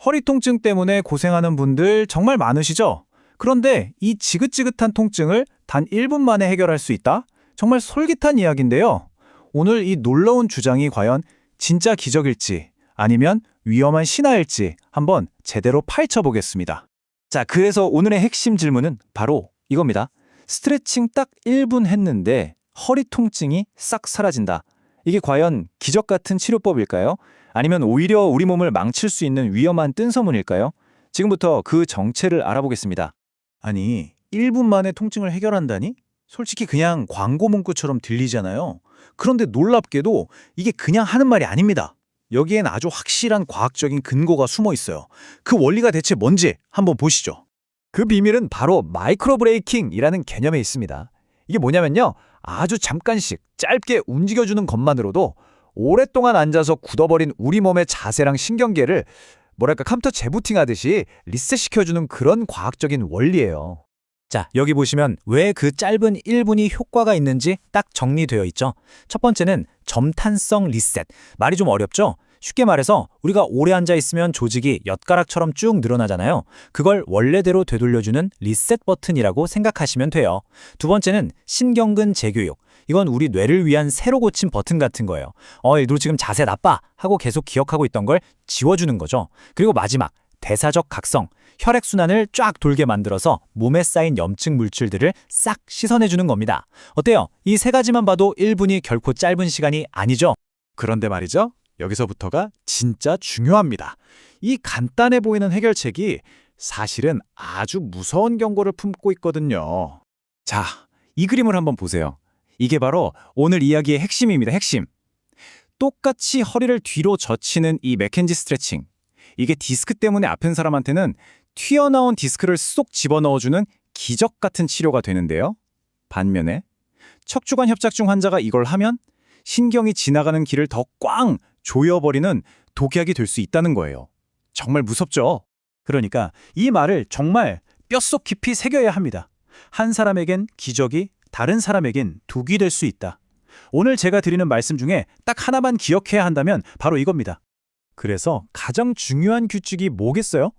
허리 통증 때문에 고생하는 분들 정말 많으시죠? 그런데 이 지긋지긋한 통증을 단 1분 만에 해결할 수 있다? 정말 솔깃한 이야기인데요. 오늘 이 놀라운 주장이 과연 진짜 기적일지 아니면 위험한 신화일지 한번 제대로 파헤쳐 보겠습니다. 자, 그래서 오늘의 핵심 질문은 바로 이겁니다. 스트레칭 딱 1분 했는데 허리 통증이 싹 사라진다. 이게 과연 기적 같은 치료법일까요? 아니면 오히려 우리 몸을 망칠 수 있는 위험한 뜬서문일까요? 지금부터 그 정체를 알아보겠습니다. 아니, 1분 만에 통증을 해결한다니? 솔직히 그냥 광고 문구처럼 들리잖아요. 그런데 놀랍게도 이게 그냥 하는 말이 아닙니다. 여기엔 아주 확실한 과학적인 근거가 숨어 있어요. 그 원리가 대체 뭔지 한번 보시죠. 그 비밀은 바로 마이크로 브레이킹이라는 개념에 있습니다. 이게 뭐냐면요. 아주 잠깐씩 짧게 움직여주는 것만으로도 오랫동안 앉아서 굳어버린 우리 몸의 자세랑 신경계를 컴퓨터 재부팅하듯이 리셋시켜주는 그런 과학적인 원리예요. 자, 여기 보시면 왜 그 짧은 1분이 효과가 있는지 딱 정리되어 있죠. 첫 번째는 점탄성 리셋. 말이 좀 어렵죠? 쉽게 말해서 우리가 오래 앉아 있으면 조직이 엿가락처럼 쭉 늘어나잖아요. 그걸 원래대로 되돌려주는 리셋 버튼이라고 생각하시면 돼요. 두 번째는 신경근 재교육. 이건 우리 뇌를 위한 새로 고친 버튼 같은 거예요. 너 지금 자세 나빠 하고 계속 기억하고 있던 걸 지워주는 거죠. 그리고 마지막, 대사적 각성. 혈액순환을 쫙 돌게 만들어서 몸에 쌓인 염증 물질들을 싹 씻어내주는 겁니다. 어때요? 이 세 가지만 봐도 1분이 결코 짧은 시간이 아니죠? 그런데 말이죠. 여기서부터가 진짜 중요합니다. 이 간단해 보이는 해결책이 사실은 아주 무서운 경고를 품고 있거든요. 자, 이 그림을 한번 보세요. 이게 바로 오늘 이야기의 핵심입니다. 핵심. 똑같이 허리를 뒤로 젖히는 이 맥켄지 스트레칭. 이게 디스크 때문에 아픈 사람한테는 튀어나온 디스크를 쏙 집어넣어주는 기적 같은 치료가 되는데요. 반면에 척추관 협착증 환자가 이걸 하면 신경이 지나가는 길을 더 꽝 조여버리는 독약이 될 수 있다는 거예요. 정말 무섭죠? 그러니까 이 말을 정말 뼛속 깊이 새겨야 합니다. 한 사람에겐 기적이 다른 사람에겐 둑이 될 수 있다. 오늘 제가 드리는 말씀 중에 딱 하나만 기억해야 한다면 바로 이겁니다. 그래서 가장 중요한 규칙이 뭐겠어요?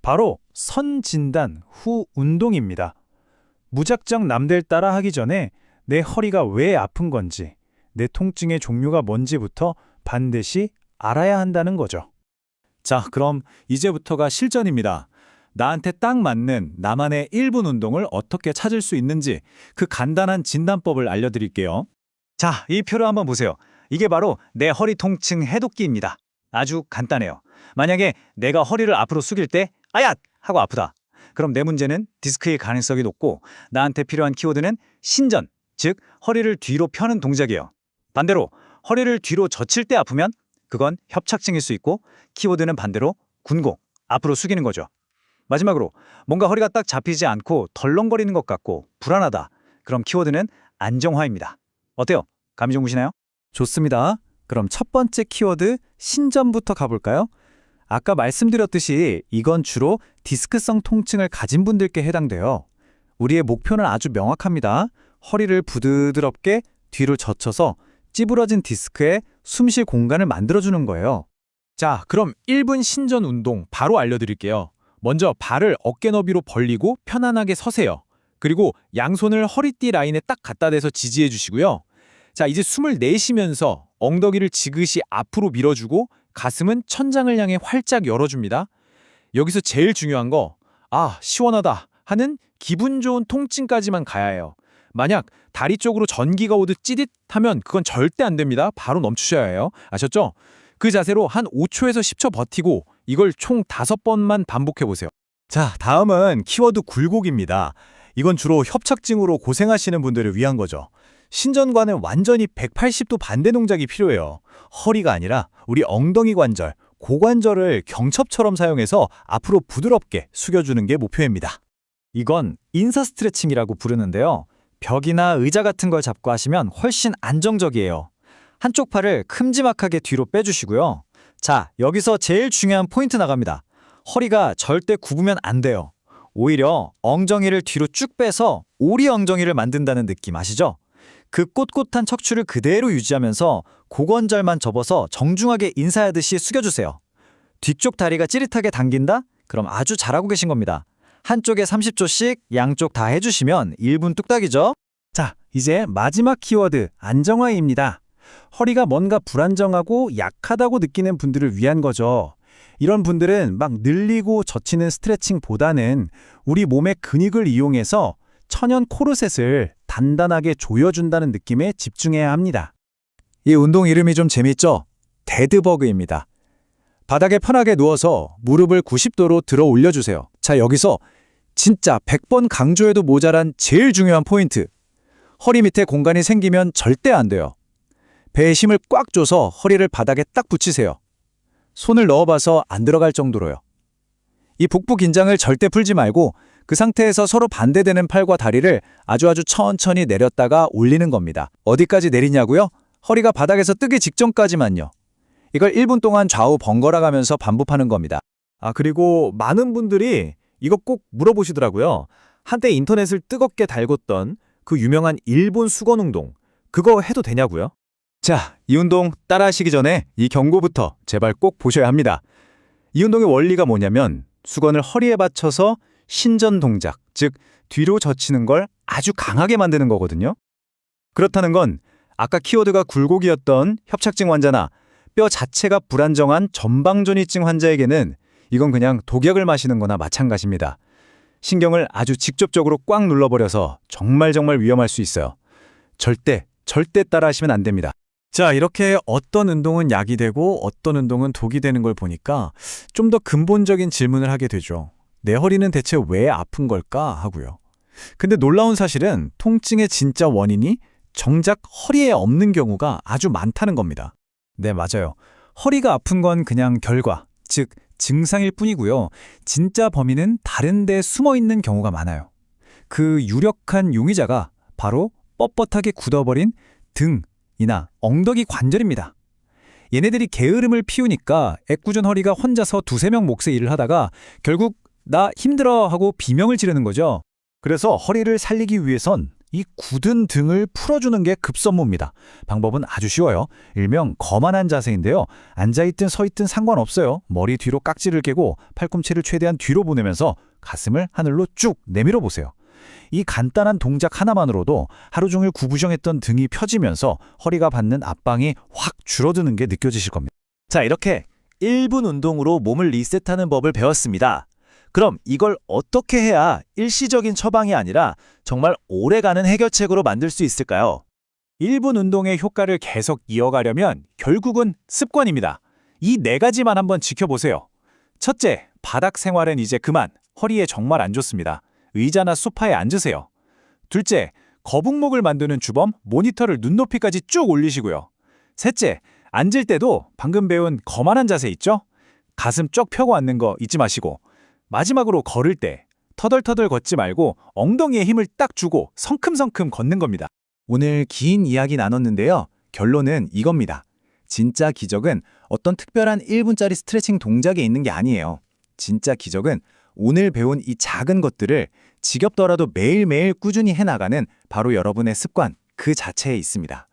바로 선진단 후 운동입니다. 무작정 남들 따라 하기 전에 내 허리가 왜 아픈 건지, 내 통증의 종류가 뭔지부터 반드시 알아야 한다는 거죠. 자, 그럼 이제부터가 실전입니다. 나한테 딱 맞는 나만의 1분 운동을 어떻게 찾을 수 있는지 그 간단한 진단법을 알려드릴게요. 자, 이 표를 한번 보세요. 이게 바로 내 허리 통증 해독기입니다. 아주 간단해요. 만약에 내가 허리를 앞으로 숙일 때 아얏! 하고 아프다. 그럼 내 문제는 디스크일 가능성이 높고 나한테 필요한 키워드는 신전, 즉 허리를 뒤로 펴는 동작이에요. 반대로 허리를 뒤로 젖힐 때 아프면 그건 협착증일 수 있고 키워드는 반대로 군고, 앞으로 숙이는 거죠. 마지막으로 뭔가 허리가 딱 잡히지 않고 덜렁거리는 것 같고 불안하다. 그럼 키워드는 안정화입니다. 어때요? 감이 좀 오시나요? 좋습니다. 그럼 첫 번째 키워드 신전부터 가볼까요? 아까 말씀드렸듯이 이건 주로 디스크성 통증을 가진 분들께 해당돼요. 우리의 목표는 아주 명확합니다. 허리를 부드럽게 뒤로 젖혀서 찌부러진 디스크에 숨쉴 공간을 만들어주는 거예요. 자, 그럼 1분 신전 운동 바로 알려드릴게요. 먼저 발을 어깨 너비로 벌리고 편안하게 서세요. 그리고 양손을 허리띠 라인에 딱 갖다 대서 지지해 주시고요. 자, 이제 숨을 내쉬면서 엉덩이를 지그시 앞으로 밀어주고 가슴은 천장을 향해 활짝 열어줍니다. 여기서 제일 중요한 거, 시원하다 하는 기분 좋은 통증까지만 가야 해요. 만약 다리 쪽으로 전기가 오듯 찌릿하면 그건 절대 안 됩니다. 바로 멈추셔야 해요. 아셨죠? 그 자세로 한 5초에서 10초 버티고 이걸 총 5번만 반복해 보세요. 자, 다음은 키워드 굴곡입니다. 이건 주로 협착증으로 고생하시는 분들을 위한 거죠. 신전과는 완전히 180도 반대 동작이 필요해요. 허리가 아니라 우리 엉덩이 관절, 고관절을 경첩처럼 사용해서 앞으로 부드럽게 숙여주는 게 목표입니다. 이건 인사 스트레칭이라고 부르는데요. 벽이나 의자 같은 걸 잡고 하시면 훨씬 안정적이에요. 한쪽 팔을 큼지막하게 뒤로 빼주시고요. 자, 여기서 제일 중요한 포인트 나갑니다. 허리가 절대 굽으면 안 돼요. 오히려 엉덩이를 뒤로 쭉 빼서 오리 엉덩이를 만든다는 느낌 아시죠? 그 꼿꼿한 척추를 그대로 유지하면서 고관절만 접어서 정중하게 인사하듯이 숙여주세요. 뒤쪽 다리가 찌릿하게 당긴다? 그럼 아주 잘하고 계신 겁니다. 한쪽에 30초씩 양쪽 다 해주시면 1분 뚝딱이죠? 자, 이제 마지막 키워드 안정화입니다. 허리가 뭔가 불안정하고 약하다고 느끼는 분들을 위한 거죠. 이런 분들은 막 늘리고 젖히는 스트레칭보다는 우리 몸의 근육을 이용해서 천연 코르셋을 단단하게 조여준다는 느낌에 집중해야 합니다. 이 운동 이름이 좀 재밌죠? 데드버그입니다. 바닥에 편하게 누워서 무릎을 90도로 들어 올려주세요. 자, 여기서 진짜 100번 강조해도 모자란 제일 중요한 포인트. 허리 밑에 공간이 생기면 절대 안 돼요. 배에 힘을 꽉 줘서 허리를 바닥에 딱 붙이세요. 손을 넣어봐서 안 들어갈 정도로요. 이 복부 긴장을 절대 풀지 말고 그 상태에서 서로 반대되는 팔과 다리를 아주 천천히 내렸다가 올리는 겁니다. 어디까지 내리냐고요? 허리가 바닥에서 뜨기 직전까지만요. 이걸 1분 동안 좌우 번갈아 가면서 반복하는 겁니다. 그리고 많은 분들이 이거 꼭 물어보시더라고요. 한때 인터넷을 뜨겁게 달궜던 그 유명한 일본 수건 운동, 그거 해도 되냐고요? 자, 이 운동 따라하시기 전에 이 경고부터 제발 꼭 보셔야 합니다. 이 운동의 원리가 뭐냐면 수건을 허리에 받쳐서 신전 동작, 즉 뒤로 젖히는 걸 아주 강하게 만드는 거거든요. 그렇다는 건 아까 키워드가 굴곡이었던 협착증 환자나 뼈 자체가 불안정한 전방존이증 환자에게는 이건 그냥 독약을 마시는 거나 마찬가지입니다. 신경을 아주 직접적으로 꽉 눌러버려서 정말 위험할 수 있어요. 절대 따라하시면 안 됩니다. 자, 이렇게 어떤 운동은 약이 되고 어떤 운동은 독이 되는 걸 보니까 좀 더 근본적인 질문을 하게 되죠. 내 허리는 대체 왜 아픈 걸까 하고요. 근데 놀라운 사실은 통증의 진짜 원인이 정작 허리에 없는 경우가 아주 많다는 겁니다. 네, 맞아요. 허리가 아픈 건 그냥 결과, 즉 증상일 뿐이고요. 진짜 범인은 다른 데 숨어 있는 경우가 많아요. 그 유력한 용의자가 바로 뻣뻣하게 굳어버린 등이나 엉덩이 관절입니다. 얘네들이 게으름을 피우니까 애꿎은 허리가 혼자서 두세 명 몫의 일을 하다가 결국 나 힘들어 하고 비명을 지르는 거죠. 그래서 허리를 살리기 위해선 이 굳은 등을 풀어주는 게 급선무입니다. 방법은 아주 쉬워요. 일명 거만한 자세인데요. 앉아있든 서있든 상관없어요. 머리 뒤로 깍지를 깨고 팔꿈치를 최대한 뒤로 보내면서 가슴을 하늘로 쭉 내밀어 보세요. 이 간단한 동작 하나만으로도 하루 종일 구부정했던 등이 펴지면서 허리가 받는 압박이 확 줄어드는 게 느껴지실 겁니다. 자, 이렇게 1분 운동으로 몸을 리셋하는 법을 배웠습니다. 그럼 이걸 어떻게 해야 일시적인 처방이 아니라 정말 오래가는 해결책으로 만들 수 있을까요? 1분 운동의 효과를 계속 이어가려면 결국은 습관입니다. 이 4가지만 한번 지켜보세요. 첫째, 바닥 생활은 이제 그만. 허리에 정말 안 좋습니다. 의자나 소파에 앉으세요. 둘째, 거북목을 만드는 주범 모니터를 눈높이까지 쭉 올리시고요. 셋째, 앉을 때도 방금 배운 거만한 자세 있죠? 가슴 쭉 펴고 앉는 거 잊지 마시고. 마지막으로 걸을 때 터덜터덜 걷지 말고 엉덩이에 힘을 딱 주고 성큼성큼 걷는 겁니다. 오늘 긴 이야기 나눴는데요. 결론은 이겁니다. 진짜 기적은 어떤 특별한 1분짜리 스트레칭 동작에 있는 게 아니에요. 진짜 기적은 오늘 배운 이 작은 것들을 지겹더라도 매일매일 꾸준히 해나가는 바로 여러분의 습관 그 자체에 있습니다.